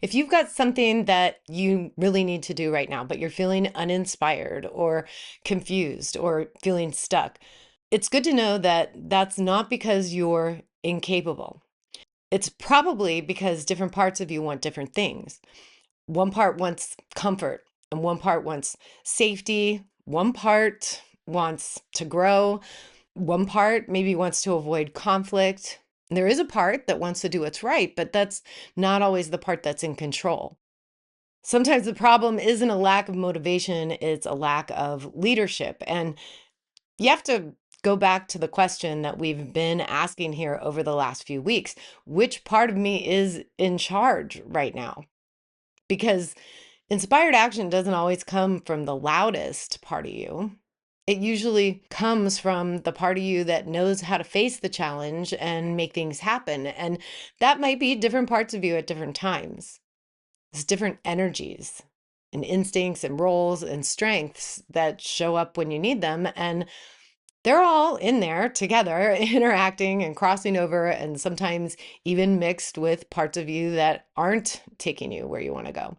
If you've got something that you really need to do right now, but you're feeling uninspired or confused or feeling stuck, it's good to know that that's not because you're incapable. It's probably because different parts of you want different things. One part wants comfort, and one part wants safety. One part wants to grow. One part maybe wants to avoid conflict. And there is a part that wants to do what's right, but that's not always the part that's in control. Sometimes the problem isn't a lack of motivation, it's a lack of leadership. And you have to go back to the question that we've been asking here over the last few weeks. Which part of me is in charge right now? Because inspired action doesn't always come from the loudest part of you. It usually comes from the part of you that knows how to face the challenge and make things happen. And that might be different parts of you at different times. It's different energies and instincts and roles and strengths that show up when you need them. And they're all in there together, interacting and crossing over, and sometimes even mixed with parts of you that aren't taking you where you want to go.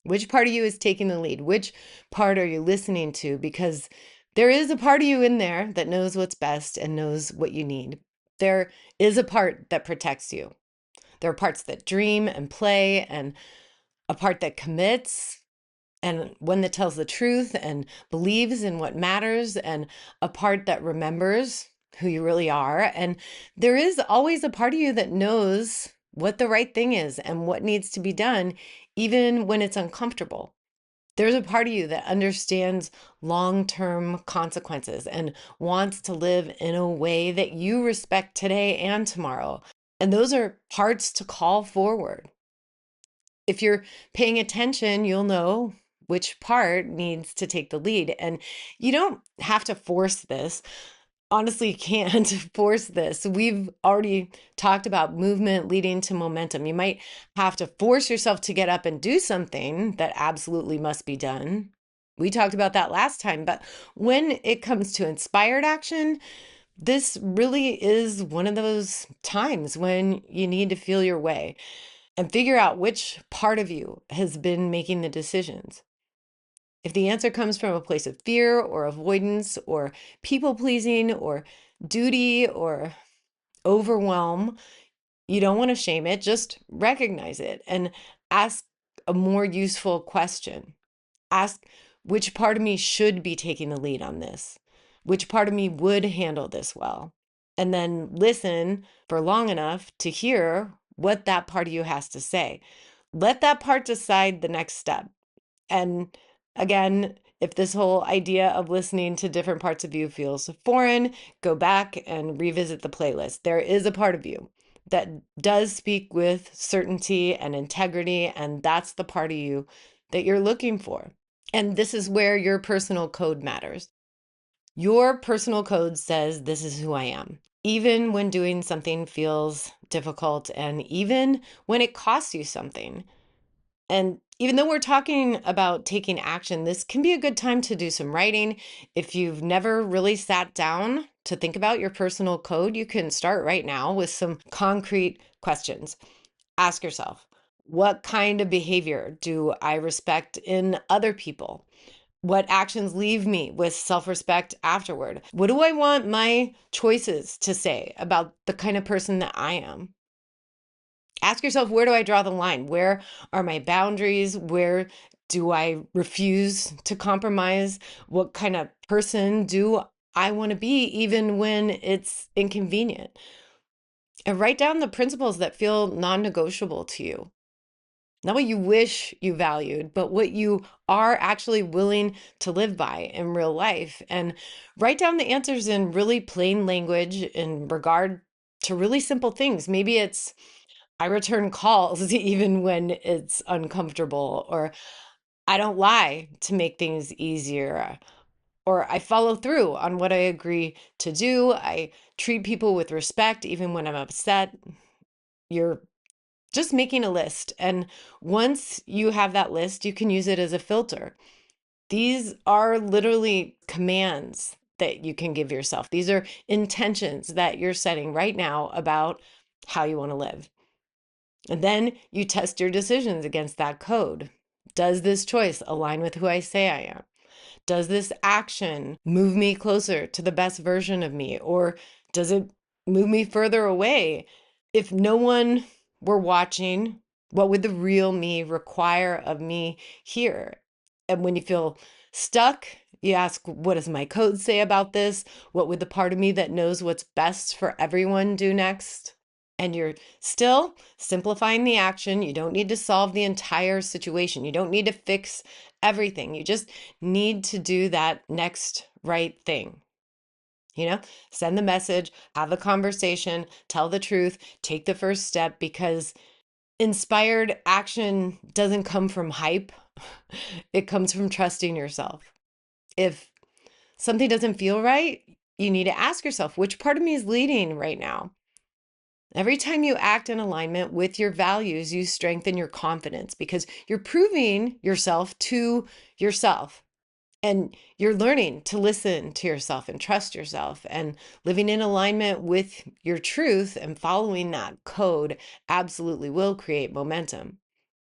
Which part of you is taking the lead? Which part are you listening to? Because there is a part of you in there that knows what's best and knows what you need. There is a part that protects you. There are parts that dream and play, and a part that commits, and one that tells the truth and believes in what matters, and a part that remembers who you really are. And there is always a part of you that knows what the right thing is and what needs to be done, even when it's uncomfortable. There's a part of you that understands long-term consequences and wants to live in a way that you respect today and tomorrow. And those are parts to call forward. If you're paying attention, you'll know which part needs to take the lead. And you don't have to force this. Honestly, you can't force this. We've already talked about movement leading to momentum. You might have to force yourself to get up and do something that absolutely must be done. We talked about that last time. But when it comes to inspired action, this really is one of those times when you need to feel your way and figure out which part of you has been making the decisions. If the answer comes from a place of fear or avoidance or people pleasing or duty or overwhelm, you don't want to shame it, just recognize it and ask a more useful question. Ask which part of me should be taking the lead on this, which part of me would handle this well, and then listen for long enough to hear what that part of you has to say. Let that part decide the next step. And again, if this whole idea of listening to different parts of you feels foreign, go back and revisit the playlist. There is a part of you that does speak with certainty and integrity, and that's the part of you that you're looking for. And this is where your personal code matters. Your personal code says, this is who I am. Even when doing something feels difficult, and even when it costs you something. And even though we're talking about taking action, this can be a good time to do some writing. If you've never really sat down to think about your personal code, you can start right now with some concrete questions. Ask yourself, what kind of behavior do I respect in other people? What actions leave me with self-respect afterward? What do I want my choices to say about the kind of person that I am? Ask yourself, where do I draw the line? Where are my boundaries? Where do I refuse to compromise? What kind of person do I want to be, even when it's inconvenient? And write down the principles that feel non-negotiable to you. Not what you wish you valued, but what you are actually willing to live by in real life. And write down the answers in really plain language in regard to really simple things. Maybe it's, I return calls even when it's uncomfortable, or I don't lie to make things easier, or I follow through on what I agree to do. I treat people with respect even when I'm upset. You're just making a list. And once you have that list, you can use it as a filter. These are literally commands that you can give yourself. These are intentions that you're setting right now about how you want to live. And then you test your decisions against that code. Does this choice align with who I say I am? Does this action move me closer to the best version of me, or does it move me further away? If no one were watching, what would the real me require of me here? And when you feel stuck, you ask, what does my code say about this? What would the part of me that knows what's best for everyone do next? And you're still simplifying the action. You don't need to solve the entire situation. You don't need to fix everything. You just need to do that next right thing. Send the message, have the conversation, tell the truth, take the first step, because inspired action doesn't come from hype. It comes from trusting yourself. If something doesn't feel right, you need to ask yourself, which part of me is leading right now? Every time you act in alignment with your values, you strengthen your confidence because you're proving yourself to yourself, and you're learning to listen to yourself and trust yourself, and living in alignment with your truth and following that code absolutely will create momentum.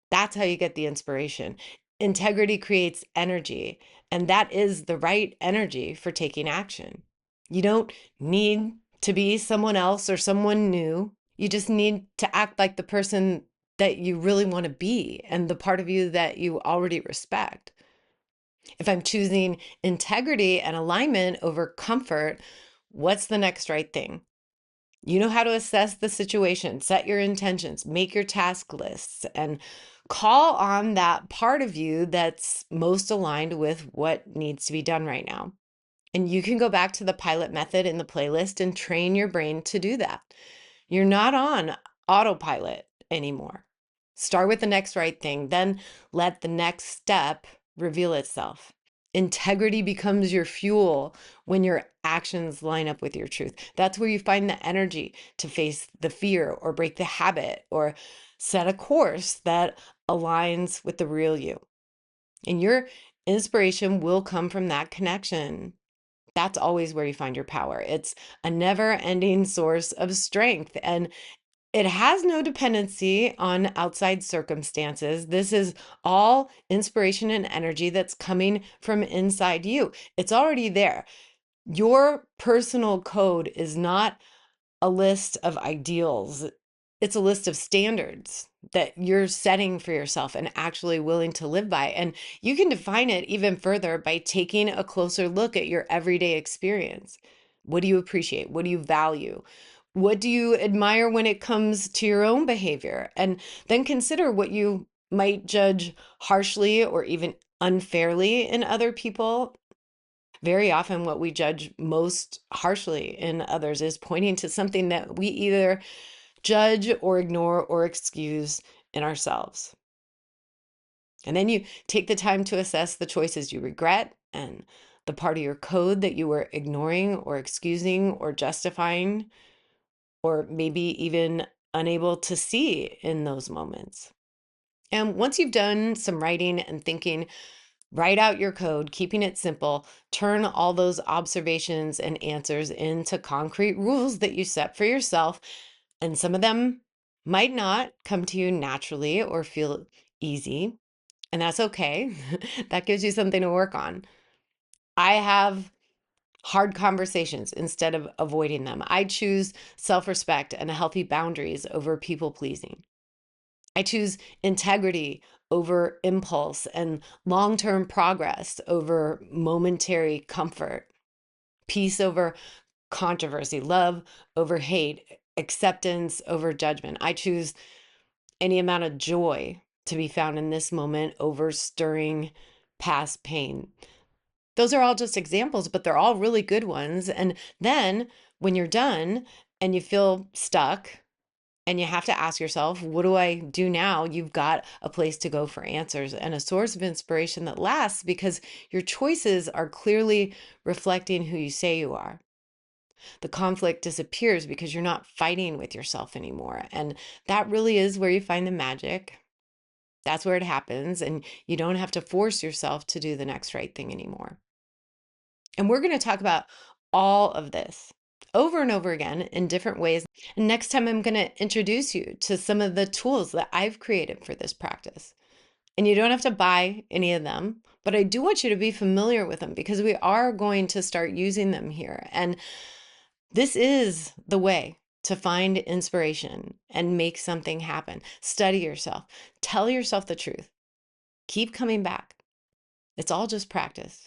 That's how you get the inspiration. Integrity creates energy, and that is the right energy for taking action. You don't need to be someone else or someone new. You just need to act like the person that you really want to be and the part of you that you already respect. If I'm choosing integrity and alignment over comfort, what's the next right thing? You know how to assess the situation, set your intentions, make your task lists, and call on that part of you that's most aligned with what needs to be done right now. And you can go back to the pilot method in the playlist and train your brain to do that. You're not on autopilot anymore. Start with the next right thing, then let the next step reveal itself. Integrity becomes your fuel when your actions line up with your truth. That's where you find the energy to face the fear or break the habit or set a course that aligns with the real you. And your inspiration will come from that connection. That's always where you find your power. It's a never ending source of strength, and it has no dependency on outside circumstances. This is all inspiration and energy that's coming from inside you. It's already there. Your personal code is not a list of ideals, it's a list of standards that you're setting for yourself and actually willing to live by. And you can define it even further by taking a closer look at your everyday experience. What do you appreciate? What do you value? What do you admire when it comes to your own behavior? And then consider what you might judge harshly or even unfairly in other people. Very often, what we judge most harshly in others is pointing to something that we either judge or ignore or excuse in ourselves. And then you take the time to assess the choices you regret and the part of your code that you were ignoring or excusing or justifying, or maybe even unable to see in those moments. And once you've done some writing and thinking, write out your code, keeping it simple. Turn all those observations and answers into concrete rules that you set for yourself. And some of them might not come to you naturally or feel easy. And that's okay. That gives you something to work on. I have hard conversations instead of avoiding them. I choose self respect and healthy boundaries over people pleasing. I choose integrity over impulse and long term progress over momentary comfort, peace over controversy, love over hate, acceptance over judgment. I choose any amount of joy to be found in this moment over stirring past pain. Those are all just examples, but they're all really good ones. And then when you're done and you feel stuck, and you have to ask yourself, what do I do now? You've got a place to go for answers and a source of inspiration that lasts because your choices are clearly reflecting who you say you are. The conflict disappears because you're not fighting with yourself anymore. And that really is where you find the magic. That's where it happens. And you don't have to force yourself to do the next right thing anymore. And we're going to talk about all of this over and over again in different ways. And next time, I'm going to introduce you to some of the tools that I've created for this practice. And you don't have to buy any of them, but I do want you to be familiar with them because we are going to start using them here. And this is the way to find inspiration and make something happen. Study yourself, tell yourself the truth, keep coming back. It's all just practice.